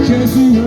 Jesus.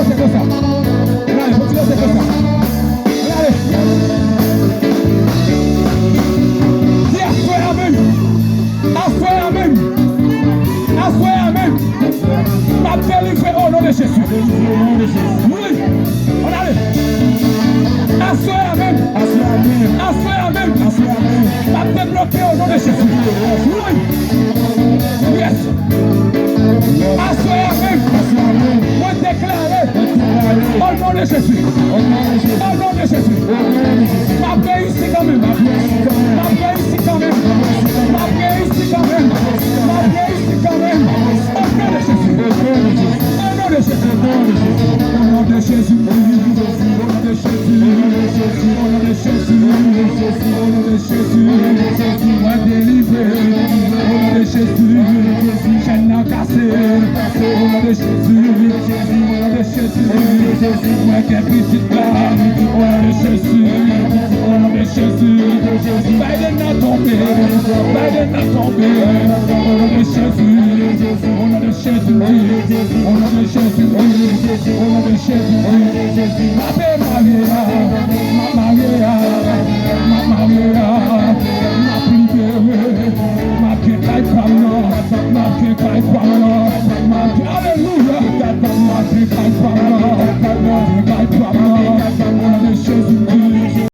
danser comme ça. Allez, continue à danser comme ça. Allez. Dis assoyez même. Assoyez même. Assoyez même. Ma délivré au nom de Jésus. Oui. On allait. Assoyez même. Assoyez même. Ma débloqué au nom de Jésus. Oui. Yes. Assoyez même. Moi déclarer. Au nom de Jésus. Au nom de Jésus. Ma paix ici quand même. Ma paix ici quand même. Ma paix ici quand même. Ma paix ici quand même. Au nom de Jésus. Au nom de Jésus. Au nom de Jésus. Au nom de Jésus. Au nom de Jésus. Au nom de Jésus. Moi délivré. Au nom de Jésus. Chaîne n'a cassé. Au nom de Jésus. Au nom de Jésus. Moi qui ai pris cette part. Au nom de Jésus. Au nom de Jésus. Biden n'a tombé. Biden n'a tombé. Au nom de Jésus. Au nom de Jésus. Au nom de Jésus. Au nom de Jésus. Ma paix, ma vie.